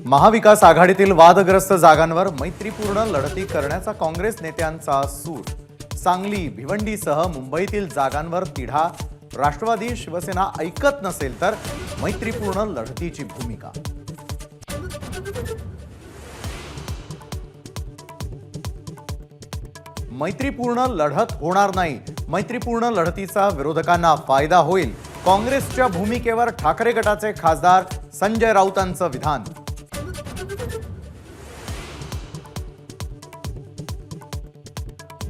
महाविकास आघाडीतील वादग्रस्त जागांवर मैत्रीपूर्ण लढती करण्याचा काँग्रेस नेत्यांचा सूर। सांगली भिवंडीसह मुंबईतील जागांवर तिढा। राष्ट्रवादी शिवसेना ऐकत नसेल तर मैत्रीपूर्ण लढतीची भूमिका। मैत्रीपूर्ण लढत होणार नाही, मैत्रीपूर्ण लढतीचा विरोधकांना फायदा होईल। काँग्रेसच्या भूमिकेवर ठाकरे गटाचे खासदार संजय राऊतांचं विधान।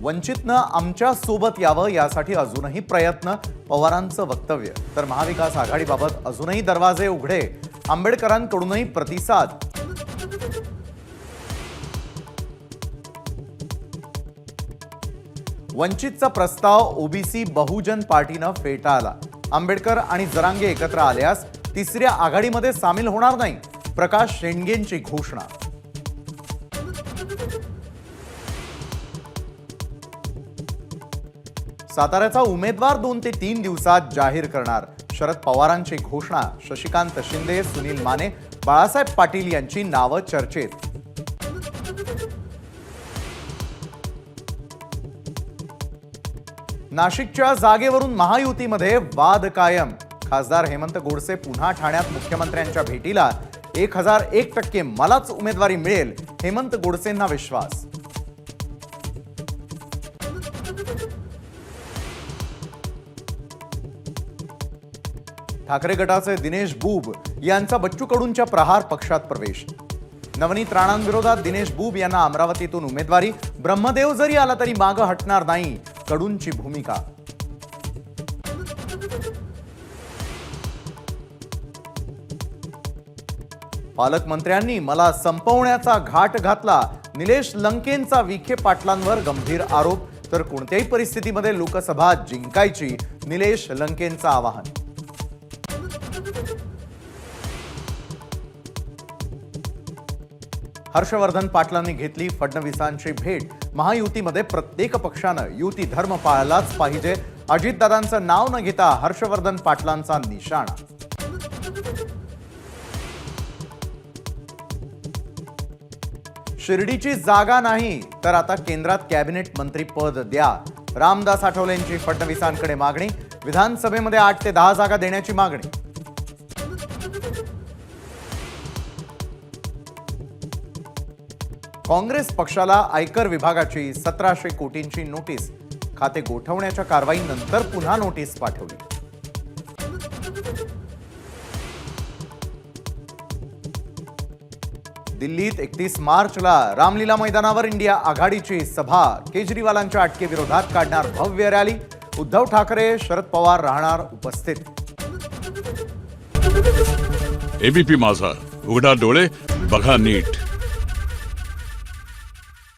वंचितनं आमच्या सोबत यावं यासाठी अजूनही प्रयत्न, पवारांचं वक्तव्य। तर महाविकास आघाडीबाबत अजूनही दरवाजे उघडे, आंबेडकरांकडूनही प्रतिसाद। वंचितचा प्रस्ताव ओबीसी बहुजन पार्टीनं फेटाळला। आंबेडकर आणि जरांगे एकत्र आल्यास तिसऱ्या आघाडीमध्ये सामील होणार नाही, प्रकाश शेंडगेंची घोषणा। साताऱ्याचा उमेदवार 2 ते 3 दिवसात जाहीर करणार, शरद पवारांची घोषणा। शशिकांत शिंदे, सुनील माने, बाळासाहेब पाटील यांची नावं चर्चेत। नाशिकच्या जागेवरून महायुतीमध्ये वाद कायम। खासदार हेमंत गोडसे पुन्हा ठाण्यात मुख्यमंत्र्यांच्या भेटीला। 1001% मलाच उमेदवारी मिळेल, हेमंत गोडसेंना विश्वास। ठाकरे गटाचे दिनेश बुब यांचा बच्चू कडूंच्या प्रहार पक्षात प्रवेश। नवनीत राणांविरोधात दिनेश बुब यांना अमरावतीतून उमेदवारी। ब्रह्मदेव जरी आला तरी मागं हटणार नाही, कडूंची भूमिका। पालकमंत्र्यांनी मला संपवण्याचा घाट घातला, निलेश लंकेंचा विखे पाटलांवर गंभीर आरोप। तर कोणत्याही परिस्थितीमध्ये लोकसभा जिंकायची, निलेश लंकेंचं आवाहन। हर्षवर्धन पाटलांनी घेतली फडणवीसांची भेट। महायुतीमध्ये प्रत्येक पक्षानं युती धर्म पाळलाच पाहिजे, अजितदादांचं नाव न घेता हर्षवर्धन पाटलांचा निशाणा। शिर्डीची जागा नाही तर आता केंद्रात कॅबिनेट मंत्री पद द्या, रामदास आठवलेंची फडणवीसांकडे मागणी। विधानसभेमध्ये 8 ते 10 जागा देण्याची मागणी। काँग्रेस पक्षाला आयकर विभागाची 1700 कोटींची नोटीस। खाते गोठवण्याच्या कारवाईनंतर पुन्हा नोटीस पाठवली। दिल्लीत 31 मार्चला रामलीला मैदानावर इंडिया आघाडीची सभा। केजरीवालांच्या अटकेविरोधात काढणार भव्य रॅली। उद्धव ठाकरे, शरद पवार राहणार उपस्थित। एबीपी माझा, उघडा डोळे बघा नीट।